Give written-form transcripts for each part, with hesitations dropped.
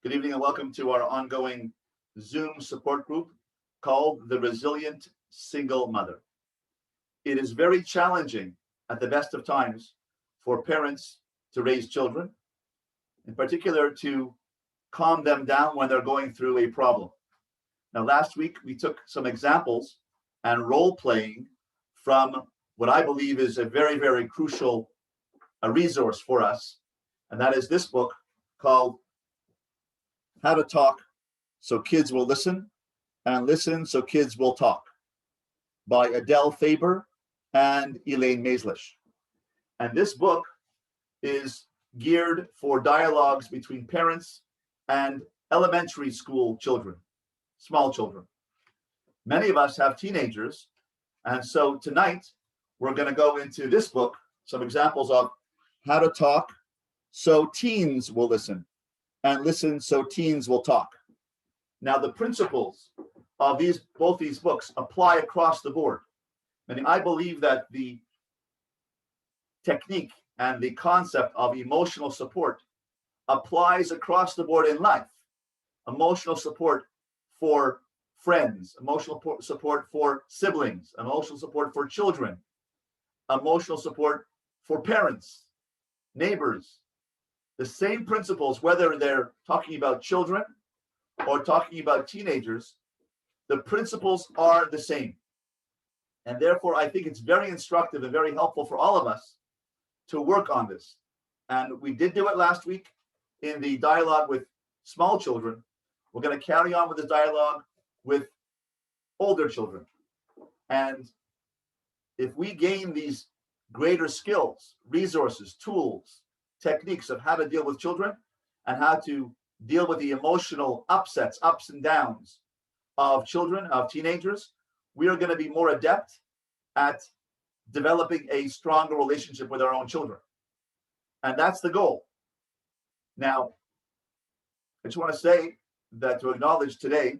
Good evening and welcome to our ongoing Zoom support group called The Resilient Single Mother. It is very challenging at the best of times for parents to raise children, in particular to calm them down when they're going through a problem. Now, last week we took some examples and role playing from what I believe is a very, very crucial resource for us, and that is this book called How to Talk So Kids Will Listen and Listen So Kids Will Talk by Adele Faber and Elaine Maislish. And this book is geared for dialogues between parents and elementary school children, small children. Many of us have teenagers, and so tonight we're going to go into this book, some examples of how to talk so teens will listen and listen so teens will talk. Now, the principles of both these books apply across the board. And I believe that the technique and the concept of emotional support applies across the board in life. Emotional support for friends, emotional support for siblings, emotional support for children, emotional support for parents, neighbors. The same principles, whether they're talking about children or talking about teenagers, the principles are the same. And therefore, I think it's very instructive and very helpful for all of us to work on this. And we did do it last week in the dialogue with small children. We're going to carry on with the dialogue with older children. And if we gain these greater skills, resources, tools, techniques of how to deal with children and how to deal with the emotional ups and downs of children, of teenagers, we are going to be more adept at developing a stronger relationship with our own children. And that's the goal. Now, I just want to say that to acknowledge today,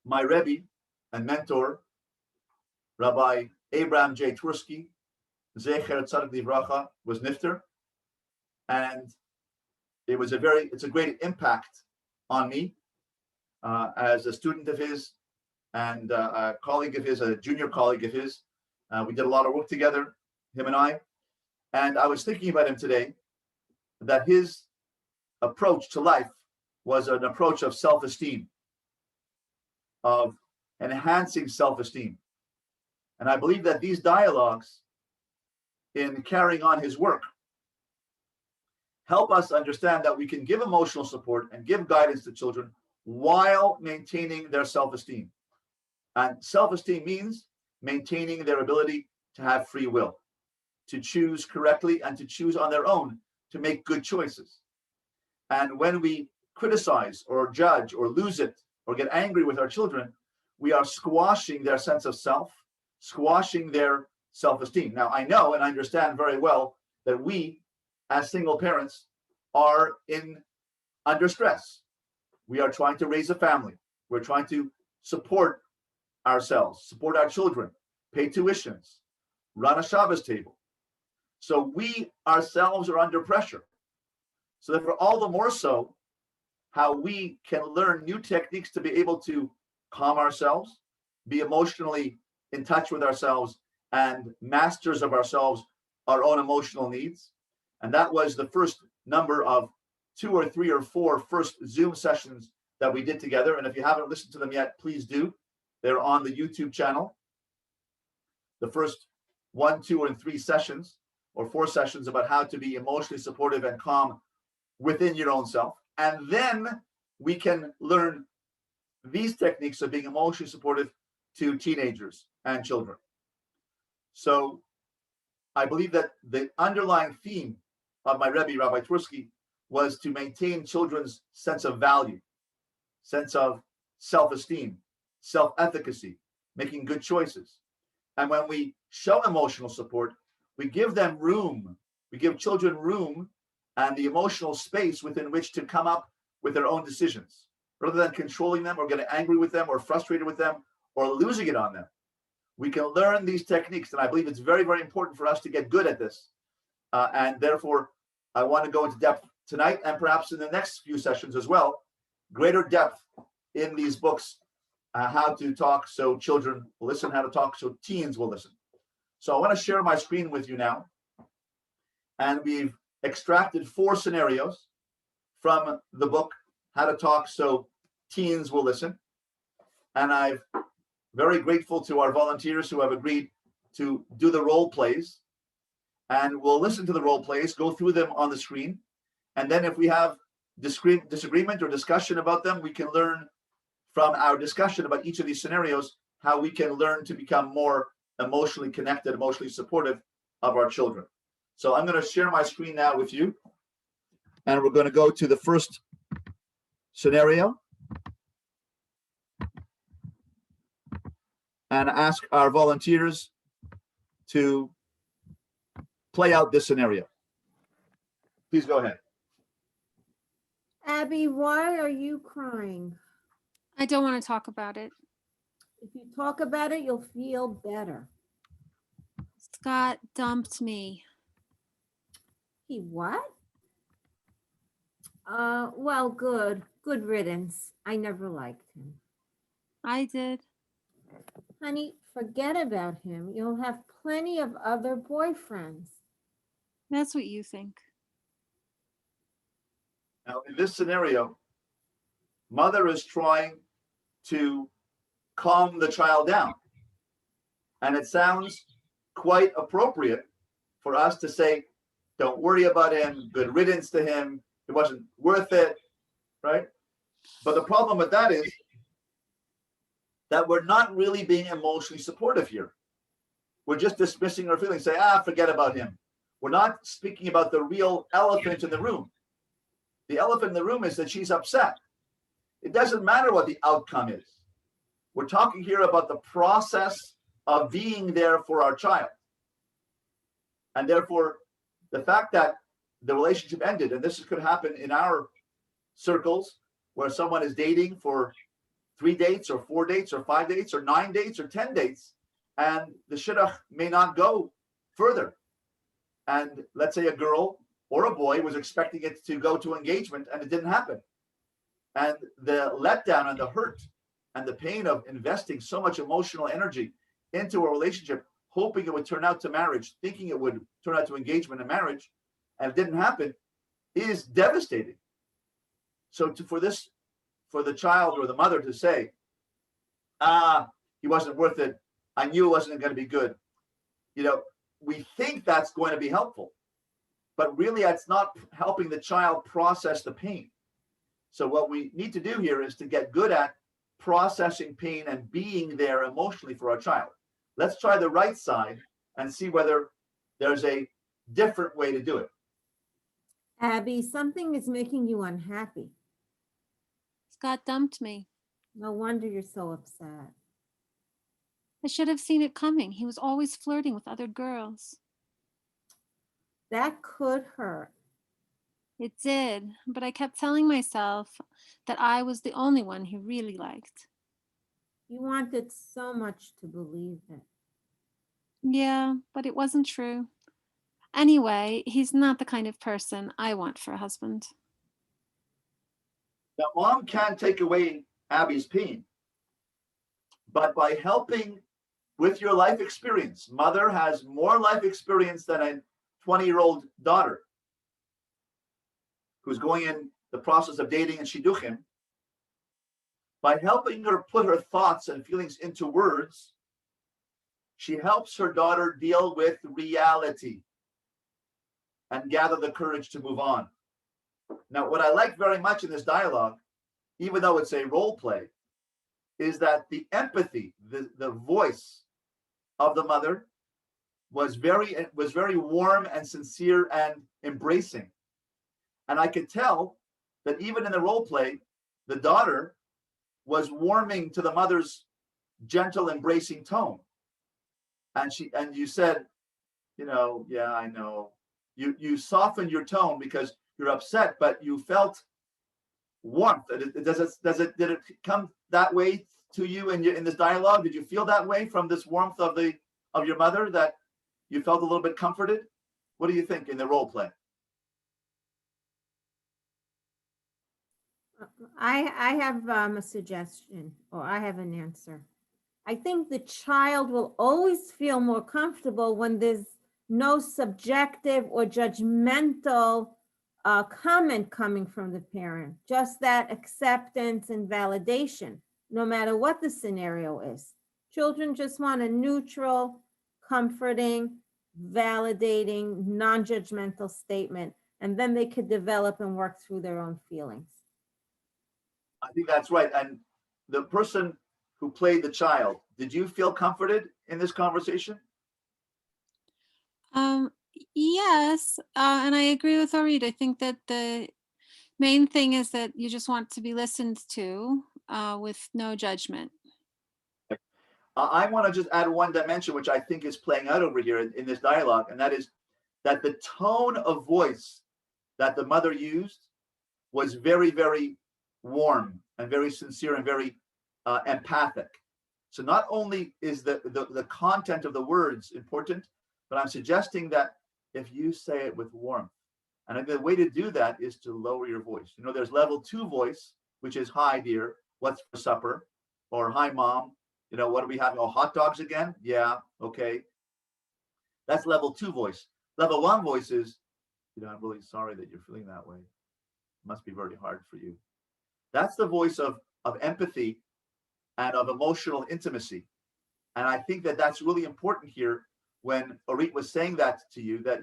my Rebbe and mentor, Rabbi Abraham J. Twersky, Zecher Tzadik Livracha, was nifter. And it's a great impact on me as a student of his and a colleague of his, a junior colleague of his. We did a lot of work together, him and I. And I was thinking about him today, that his approach to life was an approach of self-esteem, of enhancing self-esteem. And I believe that these dialogues in carrying on his work help us understand that we can give emotional support and give guidance to children while maintaining their self-esteem. And self-esteem means maintaining their ability to have free will, to choose correctly and to choose on their own, to make good choices. And when we criticize or judge or lose it or get angry with our children, we are squashing their sense of self, squashing their self-esteem. Now, I know and I understand very well that we, as single parents, are under stress. We are trying to raise a family. We're trying to support ourselves, support our children, pay tuitions, run a Shabbos table. So we ourselves are under pressure. So therefore, all the more so, how we can learn new techniques to be able to calm ourselves, be emotionally in touch with ourselves, and masters of ourselves, our own emotional needs. And that was the first number of 2 or 3 or 4 first Zoom sessions that we did together. And if you haven't listened to them yet, please do. They're on the YouTube channel. The first 1, 2, and 3 sessions, or 4 sessions about how to be emotionally supportive and calm within your own self. And then we can learn these techniques of being emotionally supportive to teenagers and children. So I believe that the underlying theme of my Rebbe, Rabbi Twersky, was to maintain children's sense of value, sense of self-esteem, self-efficacy, making good choices. And when we show emotional support, we give them room. We give children room and the emotional space within which to come up with their own decisions, rather than controlling them or getting angry with them or frustrated with them or losing it on them. We can learn these techniques, and I believe it's very, very important for us to get good at this. And therefore, I want to go into depth tonight and perhaps in the next few sessions as well, greater depth in these books, how to talk so children will listen, how to talk so teens will listen. So I want to share my screen with you now. And we've extracted 4 scenarios from the book, How to Talk So Teens Will Listen. And I'm very grateful to our volunteers who have agreed to do the role plays. And we'll listen to the role plays, go through them on the screen. And then if we have disagreement or discussion about them, we can learn from our discussion about each of these scenarios how we can learn to become more emotionally connected, emotionally supportive of our children. So I'm going to share my screen now with you. And we're going to go to the first scenario and ask our volunteers to play out this scenario. Please go ahead. Abby, why are you crying? I don't want to talk about it. If you talk about it, you'll feel better. Scott dumped me. He what? Well, good. Good riddance. I never liked him. I did. Honey, forget about him. You'll have plenty of other boyfriends. That's what you think. Now, in this scenario, mother is trying to calm the child down. And it sounds quite appropriate for us to say, don't worry about him, good riddance to him, it wasn't worth it, right? But the problem with that is that we're not really being emotionally supportive here. We're just dismissing our feelings, say, forget about him. We're not speaking about the real elephant in the room. The elephant in the room is that she's upset. It doesn't matter what the outcome is. We're talking here about the process of being there for our child. And therefore, the fact that the relationship ended, and this could happen in our circles, where someone is dating for 3 dates or 4 dates or 5 dates or 9 dates or 10 dates, and the shidduch may not go further. And let's say a girl or a boy was expecting it to go to engagement and it didn't happen. And the letdown and the hurt and the pain of investing so much emotional energy into a relationship, hoping it would turn out to marriage, thinking it would turn out to engagement and marriage, and it didn't happen, is devastating. So for the child or the mother to say, he wasn't worth it, I knew it wasn't going to be good, we think that's going to be helpful, but really that's not helping the child process the pain. So what we need to do here is to get good at processing pain and being there emotionally for our child. Let's try the right side and see whether there's a different way to do it. Abby, something is making you unhappy. Scott dumped me. No wonder you're so upset. I should have seen it coming. He was always flirting with other girls. That could hurt. It did, but I kept telling myself that I was the only one he really liked. You wanted so much to believe it. Yeah, but it wasn't true. Anyway, he's not the kind of person I want for a husband. Now, mom can't take away Abby's pain, but by helping with your life experience, mother has more life experience than a 20-year-old daughter who's going in the process of dating and shidduchim. By helping her put her thoughts and feelings into words, she helps her daughter deal with reality and gather the courage to move on. Now, what I like very much in this dialogue, even though it's a role play, is that the empathy, the voice of the mother was very warm and sincere and embracing. And I could tell that even in the role play, the daughter was warming to the mother's gentle, embracing tone. And you said, yeah, I know. You softened your tone because you're upset, but you felt warmth. Did it come that way to you in this dialogue? Did you feel that way from this warmth of your mother, that you felt a little bit comforted? What do you think in the role play? I have a suggestion, or I have an answer. I think the child will always feel more comfortable when there's no subjective or judgmental comment coming from the parent, just that acceptance and validation, no matter what the scenario is. Children just want a neutral, comforting, validating, non-judgmental statement, and then they could develop and work through their own feelings. I think that's right. And the person who played the child, did you feel comforted in this conversation? Um, yes, and I agree with Orit. I think that the main thing is that you just want to be listened to with no judgment. I want to just add one dimension, which I think is playing out over here in this dialogue, and that is that the tone of voice that the mother used was very, very warm and very sincere and very empathic. So not only is the content of the words important, but I'm suggesting that if you say it with warmth, and the way to do that is to lower your voice. You know, there's level 2 voice, which is, hi dear, what's for supper? Or hi mom, you know, what are we having? Oh, hot dogs again? Yeah, okay. That's level 2 voice. Level 1 voice is, you know, I'm really sorry that you're feeling that way. It must be very hard for you. That's the voice of empathy and of emotional intimacy. And I think that that's really important here when Orit was saying that to you, that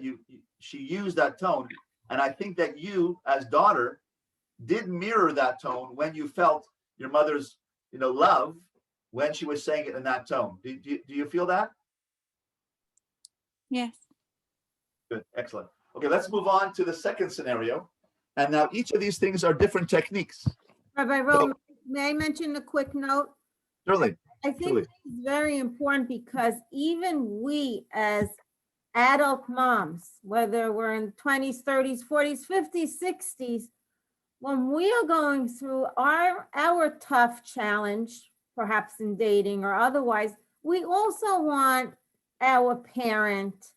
she used that tone. And I think that you, as daughter, did mirror that tone when you felt your mother's, you know, love when she was saying it in that tone. Do you feel that? Yes. Good, excellent. Okay, let's move on to the second scenario. And now each of these things are different techniques. Rabbi Rowe, may I mention a quick note? Surely. I think Truly. it's very important because even we as adult moms, whether we're in 20s, 30s, 40s, 50s, 60s, when we are going through our tough challenge, perhaps in dating or otherwise, we also want our parent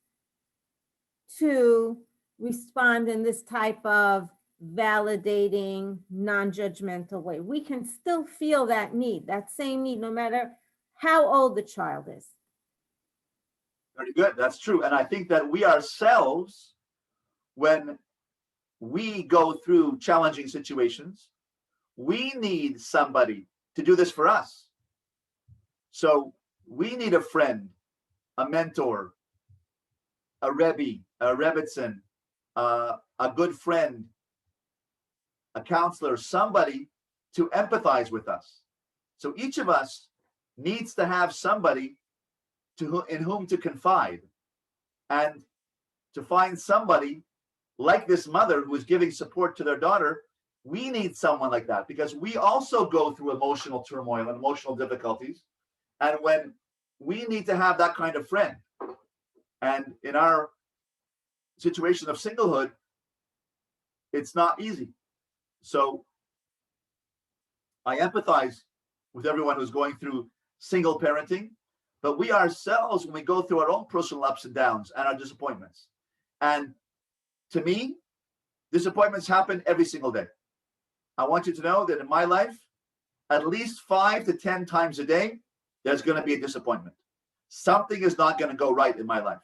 to respond in this type of validating, non-judgmental way. We can still feel that need, that same need, no matter how old the child is. Very good. That's true. And I think that we ourselves, when we go through challenging situations, we need somebody to do this for us. So we need a friend, a mentor, a Rebbe, a Rebbitzin, a good friend, a counselor, somebody to empathize with us. So each of us needs to have somebody in whom to confide, and to find somebody like this mother who is giving support to their daughter. We need someone like that because we also go through emotional turmoil and emotional difficulties. And when we need to have that kind of friend, and in our situation of singlehood, it's not easy. So I empathize with everyone who's going through single parenting, but we ourselves, when we go through our own personal ups and downs and our disappointments. And to me, disappointments happen every single day. I want you to know that in my life, at least 5 to 10 times a day, there's going to be a disappointment. Something is not going to go right in my life.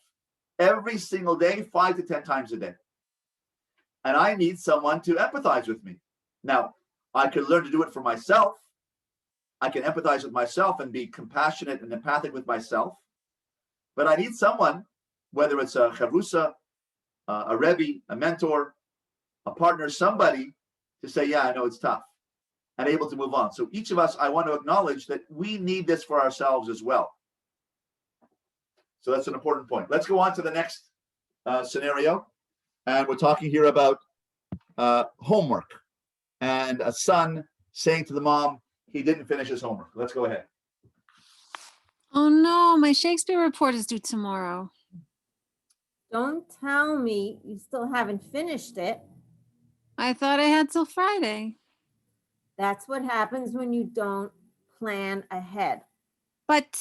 Every single day, 5 to 10 times a day. And I need someone to empathize with me. Now, I can learn to do it for myself. I can empathize with myself and be compassionate and empathic with myself. But I need someone, whether it's a chavrusa, a Rebbe, a mentor, a partner, somebody to say, yeah, I know it's tough, and able to move on. So each of us, I want to acknowledge that we need this for ourselves as well. So that's an important point. Let's go on to the next scenario. And we're talking here about homework and a son saying to the mom, he didn't finish his homework. Let's go ahead. Oh no, my Shakespeare report is due tomorrow. Don't tell me you still haven't finished it. I thought I had till Friday. That's what happens when you don't plan ahead. But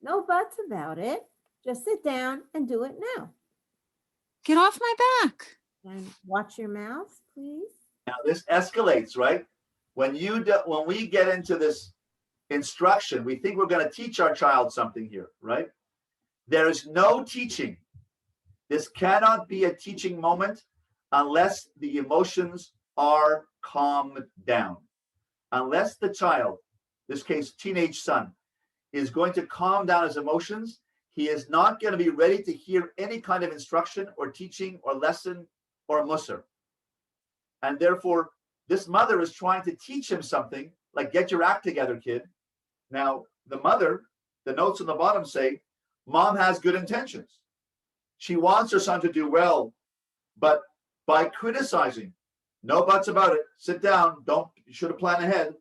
No buts about it. Just sit down and do it now. get off my back. And watch your mouth, please. Now this escalates, right? When we get into this instruction, we think we're going to teach our child something here, right? There is no teaching. This cannot be a teaching moment unless the emotions are calmed down. Unless the child, in this case, teenage son, is going to calm down his emotions, he is not going to be ready to hear any kind of instruction or teaching or lesson or musar. And therefore, this mother is trying to teach him something like, get your act together, kid. Now, the mother, the notes on the bottom say, mom has good intentions. She wants her son to do well, but by criticizing, no buts about it, sit down, you should have planned ahead,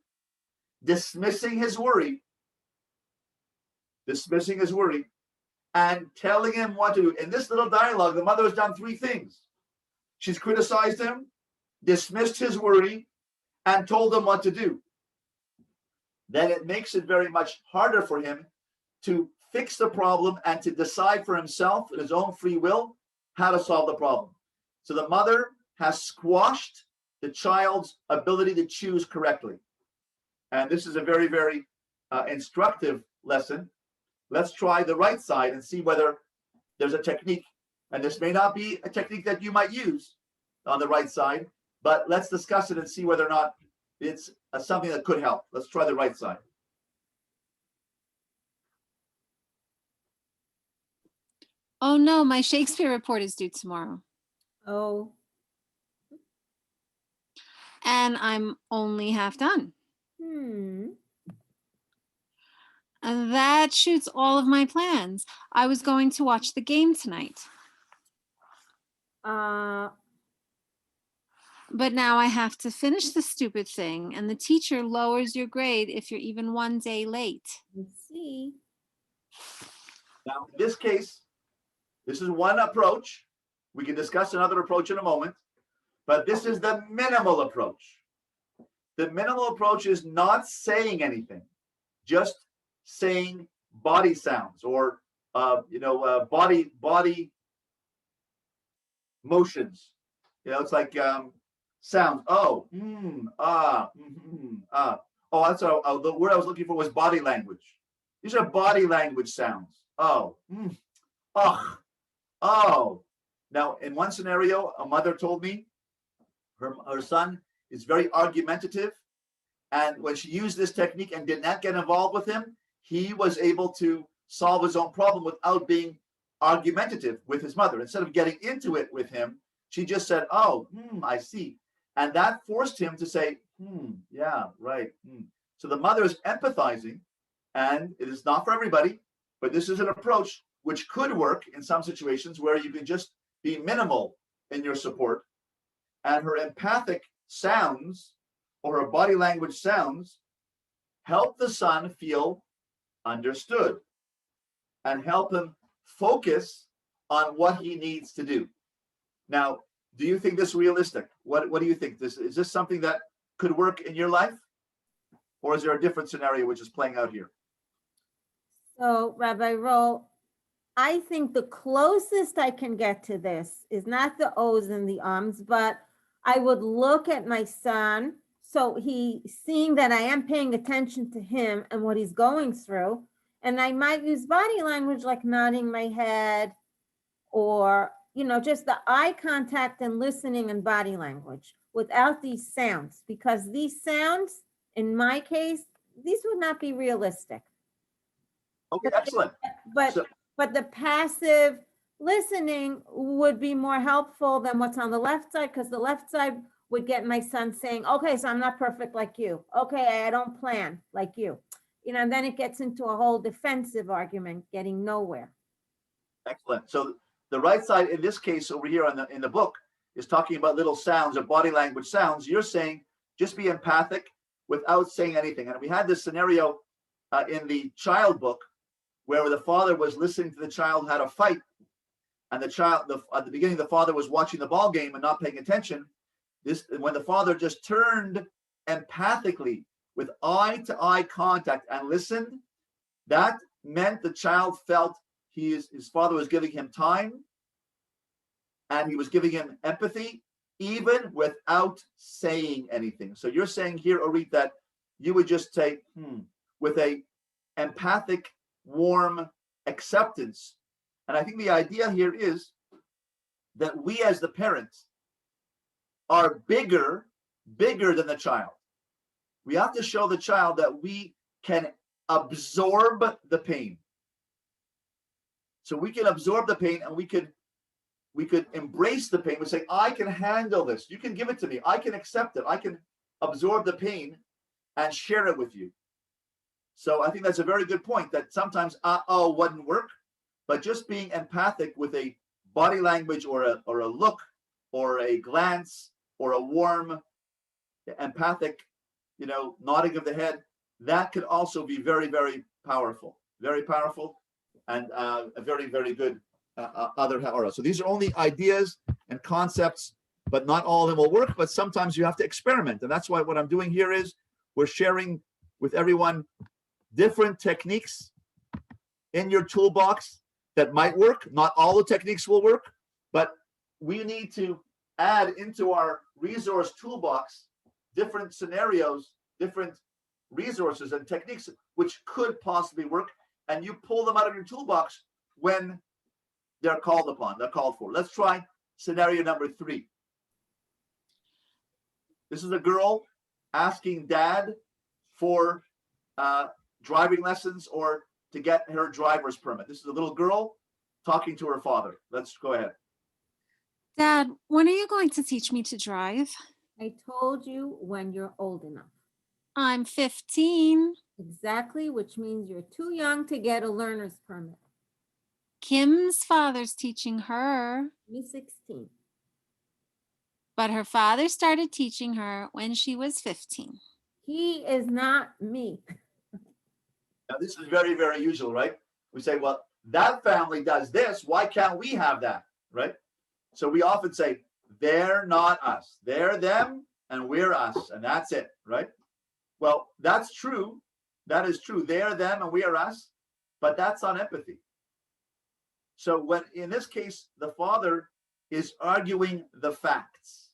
dismissing his worry, and telling him what to do. In this little dialogue, the mother has done three things. She's criticized him, dismissed his worry, and told him what to do. Then it makes it very much harder for him to fix the problem and to decide for himself in his own free will how to solve the problem. So the mother has squashed the child's ability to choose correctly. And this is a very, very instructive lesson. Let's try the right side and see whether there's a technique. And this may not be a technique that you might use on the right side, but let's discuss it and see whether or not it's something that could help. Let's try the right side. Oh no, my Shakespeare report is due tomorrow. Oh, And I'm only half done. And that shoots all of my plans. I was going to watch the game tonight. But now I have to finish the stupid thing, and the teacher lowers your grade if you're even one day late. let's see. Now, in this case, this is one approach. We can discuss another approach in a moment, but this is the minimal approach. The minimal approach is not saying anything, just saying body sounds or body motions. It's like sounds. Oh, ah. Oh, that's the word I was looking for was body language. These are body language sounds. Oh, oh. Now, in one scenario, a mother told me her son is very argumentative. And when she used this technique and did not get involved with him, he was able to solve his own problem without being argumentative with his mother. Instead of getting into it with him, she just said, oh, I see. And that forced him to say, yeah, right. So the mother is empathizing, and it is not for everybody, but this is an approach which could work in some situations where you can just be minimal in your support. And her empathic sounds or her body language sounds help the son feel understood and help him focus on what he needs to do. Now, do you think this is realistic? What do you think? Is this something that could work in your life? Or is there a different scenario which is playing out here? So, Rabbi Roll, I think the closest I can get to this is not the O's and the ums, but I would look at my son. So he seeing that I am paying attention to him and what he's going through. And I might use body language like nodding my head or, just the eye contact and listening and body language without these sounds, because these sounds, in my case, these would not be realistic. Okay, excellent. But the passive listening would be more helpful than what's on the left side, because the left side would get my son saying, okay, so I'm not perfect like you. Okay, I don't plan like you. And then it gets into a whole defensive argument, getting nowhere. Excellent. So the right side, in this case over here in the book, is talking about little sounds or body language sounds. You're saying just be empathic without saying anything. And we had this scenario in the child book where the father was listening to the child had a fight. And the child, at the beginning, the father was watching the ball game and not paying attention. When the father just turned empathically with eye-to-eye contact and listened, that meant the child felt his father was giving him time and he was giving him empathy, even without saying anything. So you're saying here, Orit, that you would just say, with a empathic, warm acceptance. And I think the idea here is that we as the parents are bigger than the child. We have to show the child that we can absorb the pain. So we can absorb the pain, and we could embrace the pain. We say, I can handle this. You can give it to me. I can accept it. I can absorb the pain and share it with you. So I think that's a very good point, that sometimes wouldn't work, but just being empathic with a body language or a look or a glance or a warm, empathic, nodding of the head, that could also be very, very powerful, and a very, very good other ha'ara. So these are only ideas and concepts, but not all of them will work. But sometimes you have to experiment, and that's why what I'm doing here is we're sharing with everyone different techniques in your toolbox that might work. Not all the techniques will work, but we need to add into our resource toolbox different scenarios, different resources and techniques which could possibly work, and you pull them out of your toolbox when they're called upon, they're called for. Let's try scenario number 3. This is a girl asking dad for driving lessons or to get her driver's permit. This is a little girl talking to her father. Let's go ahead. Dad, when are you going to teach me to drive? I told you when you're old enough. I'm 15. Exactly, which means you're too young to get a learner's permit. Kim's father's teaching her, She's 16. but her father started teaching her when she was 15. He is not me. Now, this is very, very usual, right? We say, well, that family does this. Why can't we have that, right? So we often say, they're not us. They're them and we're us. And that's it, right? Well, that's true. That is true. They're them and we are us. But that's not empathy. So when, in this case, the father is arguing the facts.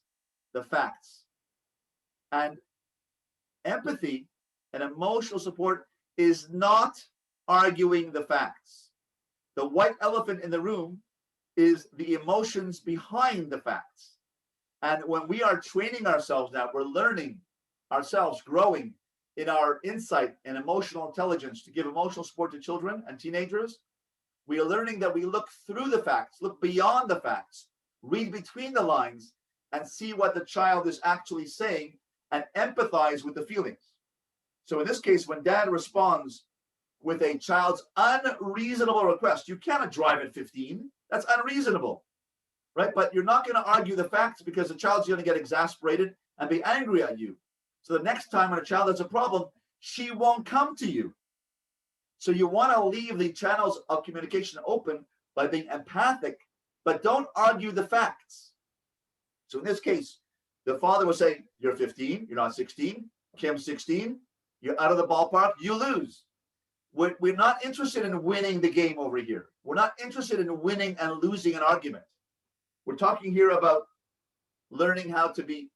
And empathy and emotional support is not arguing the facts. The white elephant in the room is the emotions behind the facts. And when we are training ourselves now, we're learning ourselves, growing in our insight and emotional intelligence to give emotional support to children and teenagers. We are learning that we look through the facts, look beyond the facts, read between the lines, and see what the child is actually saying and empathize with the feelings. So in this case, when dad responds with a child's unreasonable request, you cannot drive at 15. That's unreasonable, right? But you're not going to argue the facts because the child's going to get exasperated and be angry at you. So the next time when a child has a problem, she won't come to you. So you want to leave the channels of communication open by being empathic, but don't argue the facts. So in this case, the father will say, you're 15, you're not 16. Kim's 16, you're out of the ballpark, you lose. We're not interested in winning the game over here. We're not interested in winning and losing an argument. We're talking here about learning how to be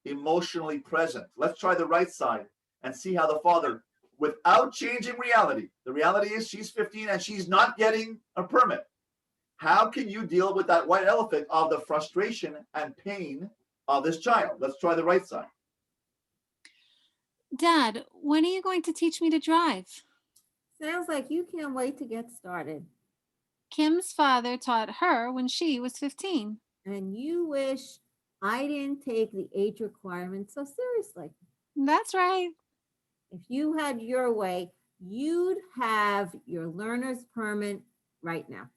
emotionally present. Let's try the right side and see how the father, without changing reality, the reality is she's 15 and she's not getting a permit. How can you deal with that white elephant of the frustration and pain of this child? Let's try the right side. Dad, when are you going to teach me to drive? Sounds like you can't wait to get started. Kim's father taught her when she was 15. And you wish I didn't take the age requirement so seriously. That's right. If you had your way, you'd have your learner's permit right now.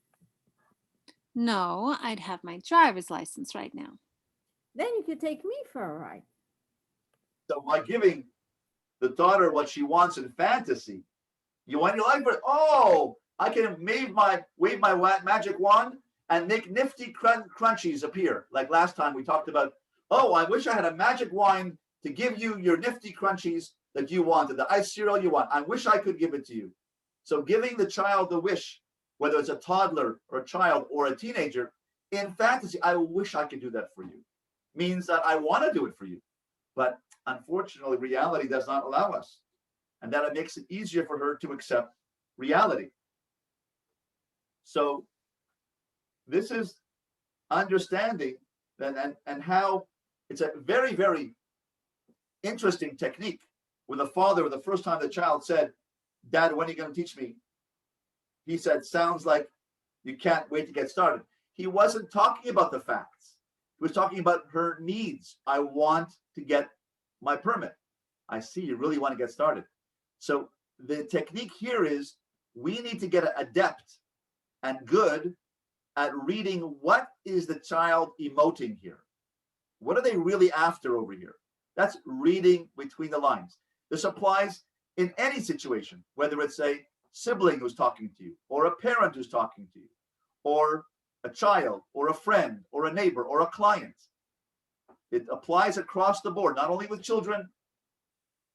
No, I'd have my driver's license right now. Then you could take me for a ride. So by giving the daughter what she wants in fantasy, you want your life for, I can wave my magic wand and make nifty crunchies appear. Like last time we talked about, I wish I had a magic wand to give you your nifty crunchies that you wanted, the iced cereal you want. I wish I could give it to you. So giving the child the wish, whether it's a toddler or a child or a teenager, in fantasy, I wish I could do that for you, means that I want to do it for you. But unfortunately, reality does not allow us. And that it makes it easier for her to accept reality. So this is understanding that and how it's a very, very interesting technique with a father. The first time the child said, "Dad, when are you going to teach me?" He said, "Sounds like you can't wait to get started." He wasn't talking about the facts. He was talking about her needs. I want to get my permit. I see you really want to get started. So the technique here is we need to get adept and good at reading what is the child emoting here. What are they really after over here? That's reading between the lines. This applies in any situation, whether it's a sibling who's talking to you, or a parent who's talking to you, or a child, or a friend, or a neighbor, or a client. It applies across the board, not only with children,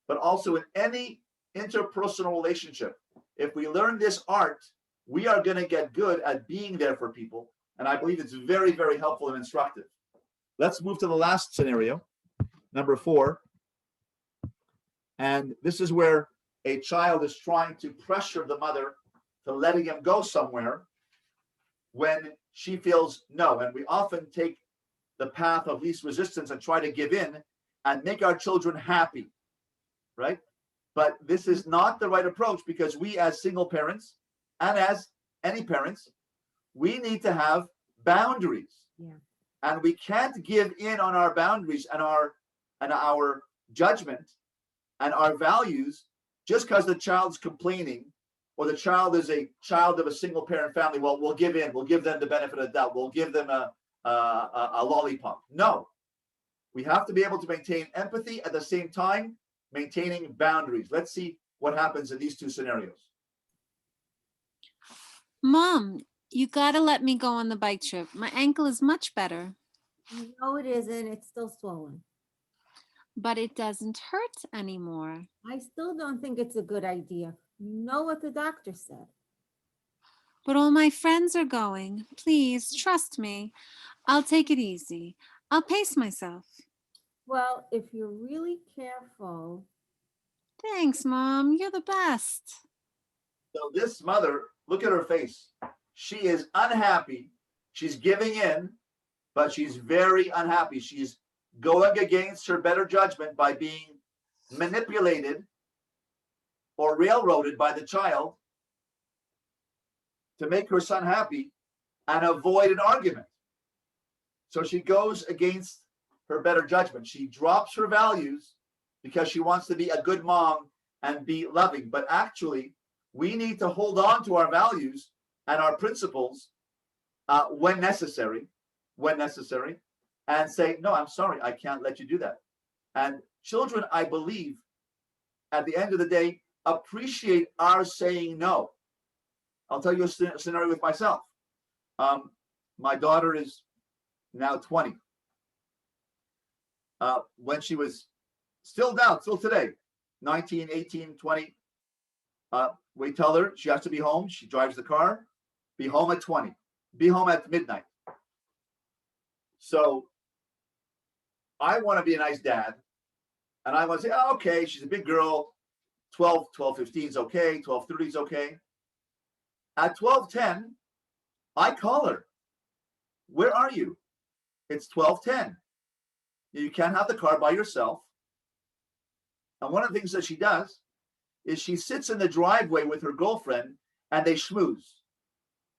but also in any interpersonal relationship. If we learn this art, we are going to get good at being there for people. And I believe it's very, very helpful and instructive. Let's move to the last scenario, number 4. And this is where a child is trying to pressure the mother to letting him go somewhere when she feels no. And we often take the path of least resistance and try to give in and make our children happy, right? But this is not the right approach, because we as single parents and as any parents, we need to have boundaries. Yeah. And we can't give in on our boundaries and our judgment and our values just because the child's complaining or the child is a child of a single parent family. Well, we'll give in. We'll give them the benefit of the doubt. We'll give them a lollipop. No, we have to be able to maintain empathy at the same time maintaining boundaries. Let's see what happens in these two scenarios. Mom, you gotta let me go on the bike trip. My ankle is much better, No, it isn't. It's still swollen. but it doesn't hurt anymore. I still don't think it's a good idea. You know what the doctor said. But all my friends are going. Please trust me. I'll take it easy. I'll pace myself. Well, if you're really careful. Thanks, Mom. You're the best. So this mother, look at her face. She is unhappy. She's giving in, but she's very unhappy. She's going against her better judgment by being manipulated or railroaded by the child to make her son happy and avoid an argument. So she goes against her better judgment. She drops her values because she wants to be a good mom and be loving. But actually, we need to hold on to our values and our principles when necessary, and say, no, I'm sorry, I can't let you do that. And children, I believe, at the end of the day, appreciate our saying no. I'll tell you a scenario with myself. My daughter is now 20. When she was still today, 19, 18, 20, we tell her she has to be home. She drives the car, be home at 20, be home at midnight. So I want to be a nice dad. And I want to say, oh, okay, she's a big girl. 12:15 is okay. 12:30 is okay. At 12:10, I call her. Where are you? It's 12:10. You can't have the car by yourself. And one of the things that she does is she sits in the driveway with her girlfriend and they schmooze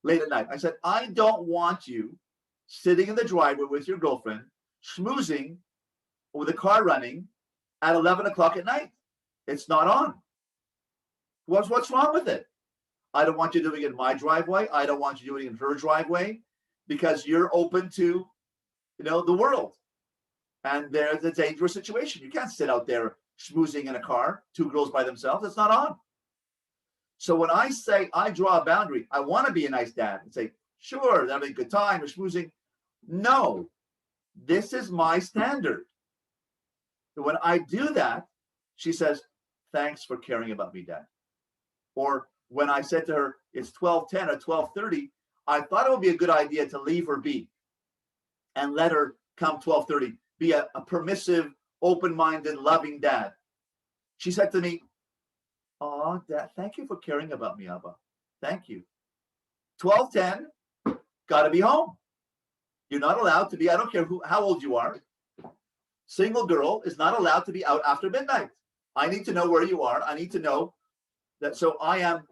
late at night. I said, I don't want you sitting in the driveway with your girlfriend, schmoozing with the car running at 11 o'clock at night. It's not on. What's wrong with it? I don't want you doing it in my driveway. I don't want you doing it in her driveway, because you're open to, the world. And there's a dangerous situation. You can't sit out there schmoozing in a car, two girls by themselves. It's not on. So when I say I draw a boundary, I want to be a nice dad and say, sure, that'll be a good time, we're schmoozing. No, this is my standard. But when I do that, she says, thanks for caring about me, Dad. Or when I said to her, it's 12:10 or 12:30, I thought it would be a good idea to leave her be and let her come 12:30, be a permissive, open-minded, loving dad. She said to me, "Oh, Dad, thank you for caring about me, Abba. Thank you. 12:10, got to be home. You're not allowed to be, I don't care how old you are. Single girl is not allowed to be out after midnight. I need to know where you are. I need to know that." So I am,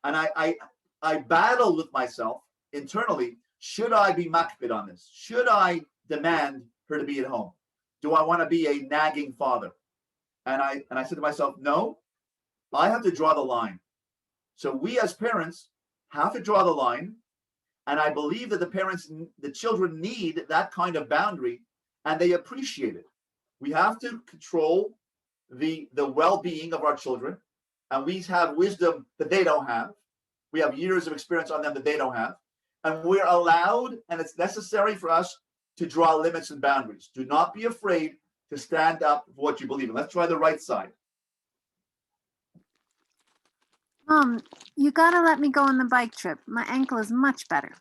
and I battled with myself internally. Should I be makpid on this? Should I demand her to be at home? Do I want to be a nagging father? And I said to myself, no, I have to draw the line. So we as parents have to draw the line. And I believe that the children need that kind of boundary, and they appreciate it. We have to control the well-being of our children, and we have wisdom that they don't have. We have years of experience on them that they don't have. And we're allowed, and it's necessary for us to draw limits and boundaries. Do not be afraid to stand up for what you believe in. Let's try the right side. Mom, you gotta let me go on the bike trip. My ankle is much better.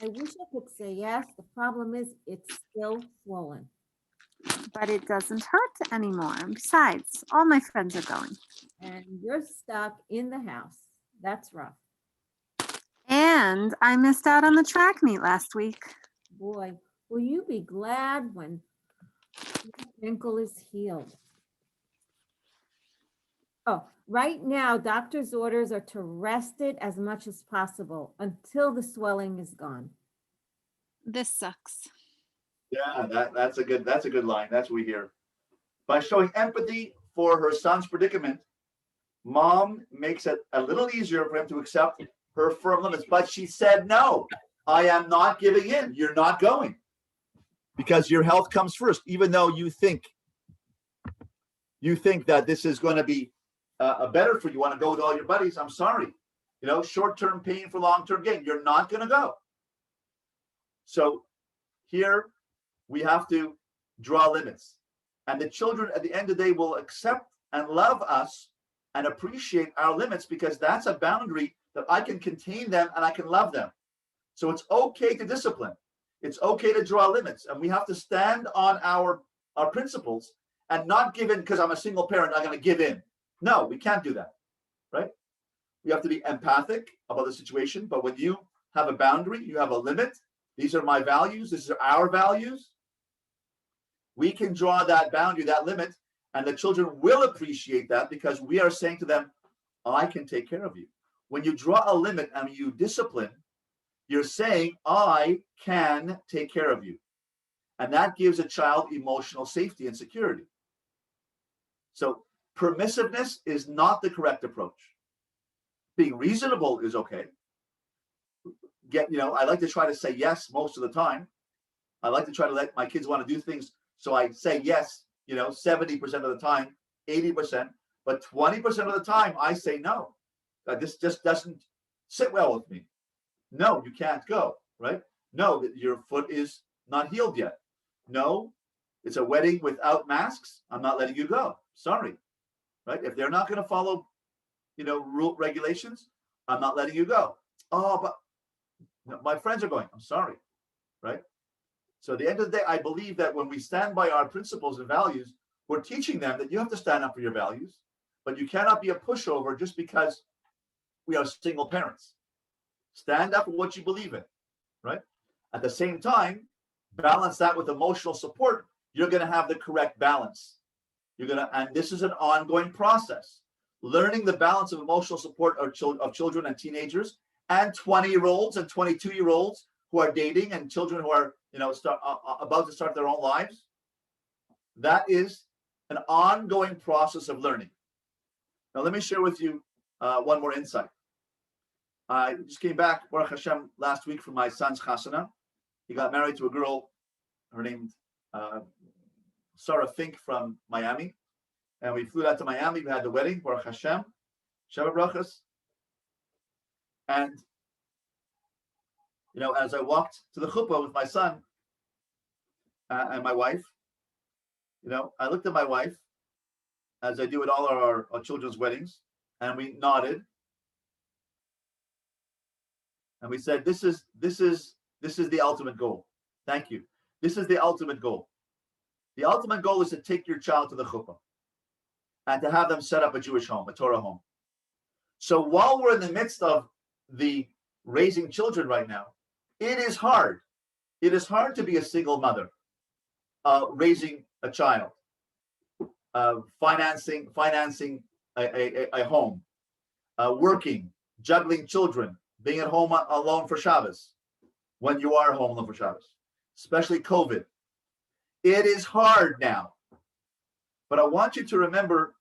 I wish I could say yes. The problem is it's still swollen. But it doesn't hurt anymore. And besides, all my friends are going. And you're stuck in the house. That's rough. And I missed out on the track meet last week. Boy, will you be glad when your ankle is healed? Oh, right now, doctor's orders are to rest it as much as possible until the swelling is gone. This sucks. Yeah, that's a good line. That's what we hear. By showing empathy for her son's predicament, mom makes it a little easier for him to accept her firm limits. But she said, no, I am not giving in. You're not going. Because your health comes first, even though you think that this is going to be better for you. You want to go with all your buddies. I'm sorry. Short-term pain for long-term gain. You're not going to go. So here we have to draw limits. And the children at the end of the day will accept and love us and appreciate our limits, because that's a boundary that I can contain them and I can love them. So it's okay to discipline. It's okay to draw limits. And we have to stand on our principles and not give in because I'm a single parent, I'm going to give in. No, we can't do that, right? We have to be empathic about the situation. But when you have a boundary, you have a limit. These are my values. These are our values. We can draw that boundary, that limit, and the children will appreciate that, because we are saying to them, I can take care of you. When you draw a limit and you discipline, you're saying, I can take care of you. And that gives a child emotional safety and security. So permissiveness is not the correct approach. Being reasonable is okay. I like to try to say yes most of the time. I like to try to let my kids want to do things, so I say yes, 70% of the time, 80%, but 20% of the time I say no. This just doesn't sit well with me. No, you can't go, right? No, your foot is not healed yet. No, it's a wedding without masks. I'm not letting you go. Sorry, right? If they're not going to follow, rule regulations, I'm not letting you go. Oh, but my friends are going. I'm sorry, right? So at the end of the day, I believe that when we stand by our principles and values, we're teaching them that you have to stand up for your values, but you cannot be a pushover just because we are single parents. Stand up for what you believe in, right? At the same time, balance that with emotional support. You're going to have the correct balance. And this is an ongoing process. Learning the balance of emotional support of children and teenagers, and 20-year-olds and 22-year-olds who are dating, and children who are, about to start their own lives. That is an ongoing process of learning. Now, let me share with you one more insight. I just came back, Baruch Hashem, last week from my son's chasana. He got married to a girl, her name Sarah Fink, from Miami. And we flew out to Miami. We had the wedding, Baruch Hashem, Shabbat Brachas. And, as I walked to the chuppah with my son and my wife, I looked at my wife, as I do at all our children's weddings, and we nodded. And we said, this is the ultimate goal. Thank you. This is the ultimate goal. The ultimate goal is to take your child to the chuppah and to have them set up a Jewish home, a Torah home. So while we're in the midst of the raising children right now, it is hard. It is hard to be a single mother, raising a child, financing a home, working, juggling children, being at home alone for Shabbos, when you are home alone for Shabbos, especially COVID. It is hard now. But I want you to remember,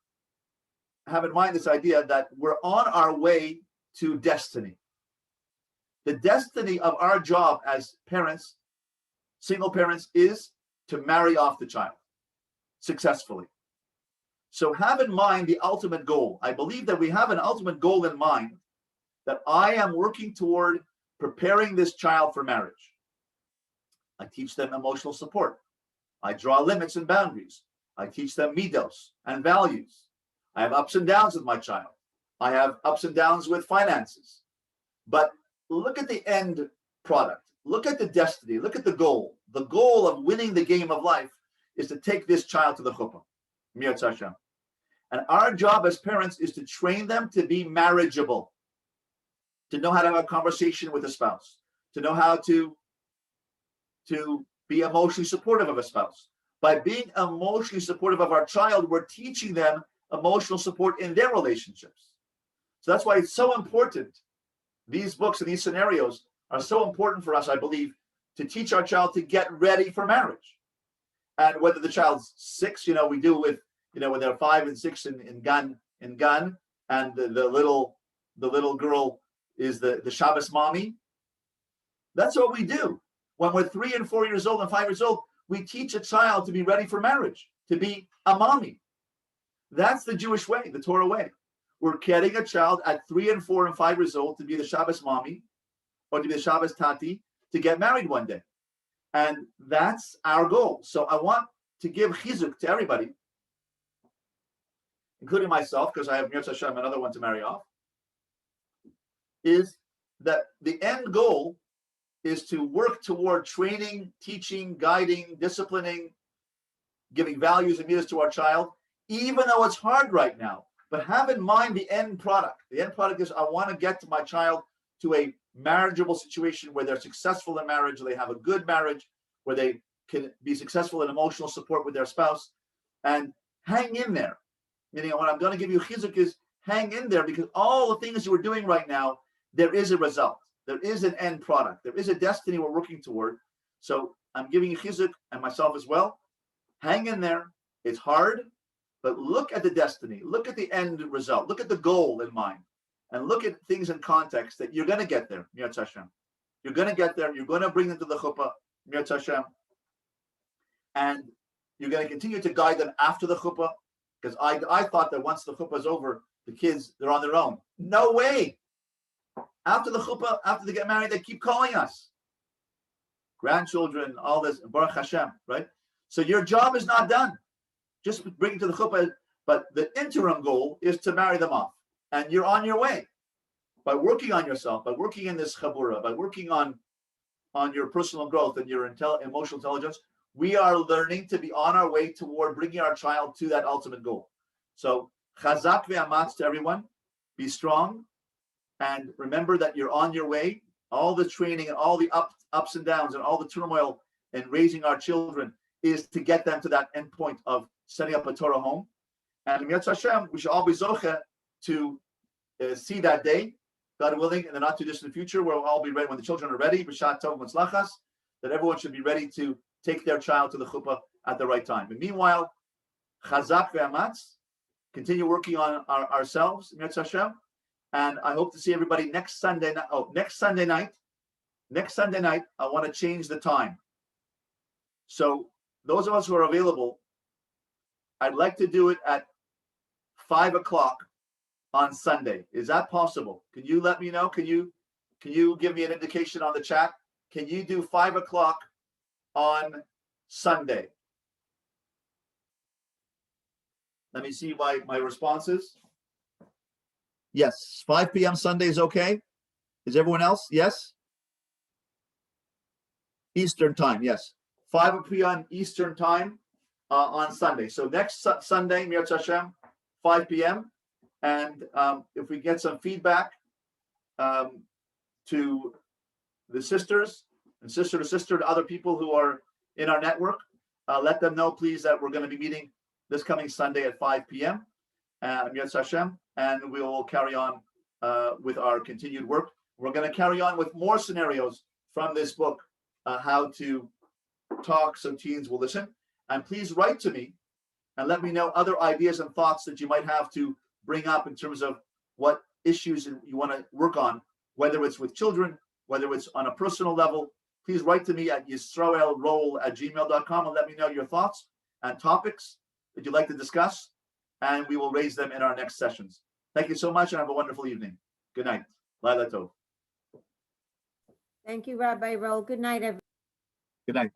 have in mind this idea that we're on our way to destiny. The destiny of our job as parents, single parents, is to marry off the child successfully. So have in mind the ultimate goal. I believe that we have an ultimate goal in mind, that I am working toward preparing this child for marriage. I teach them emotional support. I draw limits and boundaries. I teach them midos and values. I have ups and downs with my child. I have ups and downs with finances. But look at the end product. Look at the destiny. Look at the goal. The goal of winning the game of life is to take this child to the chuppah. Mi'at Hashem. And our job as parents is to train them to be marriageable, to know how to have a conversation with a spouse, to know how to be emotionally supportive of a spouse. By being emotionally supportive of our child, we're teaching them emotional support in their relationships. So that's why it's so important. These books and these scenarios are so important for us, I believe, to teach our child to get ready for marriage. And whether the child's 6, we do with, when they're 5 and 6 in Gan, and the little girl is the Shabbos mommy. That's what we do. When we're 3 and 4 years old and 5 years old, we teach a child to be ready for marriage, to be a mommy. That's the Jewish way, the Torah way. We're getting a child at 3 and 4 and 5 years old to be the Shabbos mommy or to be the Shabbos tati, to get married one day. And that's our goal. So I want to give chizuk to everybody, including myself, because I have Mirz Hashem, another one to marry off, is that the end goal is to work toward training, teaching, guiding, disciplining, giving values and midas to our child, even though it's hard right now. But have in mind the end product. The end product is, I want to get to my child to a marriageable situation where they're successful in marriage, they have a good marriage, where they can be successful in emotional support with their spouse, and hang in there. Meaning, what I'm going to give you chizuk is hang in there, because all the things you are doing right now, there is a result. There is an end product. There is a destiny we're working toward. So I'm giving you chizuk, and myself as well. Hang in there. It's hard, but look at the destiny. Look at the end result. Look at the goal in mind. And look at things in context that you're going to get there, Mirz Hashem. You're going to get there. You're going to bring them to the chuppah, Mirz Hashem. And you're going to continue to guide them after the chuppah, because I thought that once the chuppah is over, the kids, they're on their own. No way. After the chuppah, after they get married, they keep calling us. Grandchildren, all this, Baruch Hashem, right? So your job is not done. Just bring it to the chuppah, but the interim goal is to marry them off. And you're on your way. By working on yourself, by working in this chabura, by working on your personal growth and your emotional intelligence, we are learning to be on our way toward bringing our child to that ultimate goal. So, chazak ve'amatz to everyone. Be strong. And remember that you're on your way. All the training and all the ups and downs and all the turmoil in raising our children is to get them to that end point of setting up a Torah home. And Mirz Hashem, we should all be zocheh to see that day, God willing, in the not too distant future, where we'll all be ready when the children are ready, b'shat tov v'tzlachas, that everyone should be ready to take their child to the chuppah at the right time. And meanwhile, chazak ve'amatz, continue working on ourselves, Mirz Hashem, and I hope to see everybody next Sunday. Next Sunday night, I want to change the time. So those of us who are available, I'd like to do it at 5 o'clock on Sunday. Is that possible? Can you let me know? Can you give me an indication on the chat? Can you do 5 o'clock on Sunday? Let me see my responses. Yes, 5 p.m. Sunday is okay. Is everyone else? Yes? Eastern time, yes. 5 p.m. Eastern time on Sunday. So next Sunday, Mir Hashem, 5 p.m. And if we get some feedback to the sisters and sister to sister to other people who are in our network, let them know, please, that we're going to be meeting this coming Sunday at 5 p.m. Mir Hashem, and we will carry on with our continued work. We're going to carry on with more scenarios from this book, how to talk so teens will listen. And please write to me and let me know other ideas and thoughts that you might have to bring up in terms of what issues you want to work on, whether it's with children, whether it's on a personal level. Please write to me at yisraelroll@gmail.com and let me know your thoughts and topics that you'd like to discuss, and we will raise them in our next sessions. Thank you so much and have a wonderful evening. Good night. Laila Tov. Thank you, Rabbi Roll. Good night, everyone. Good night.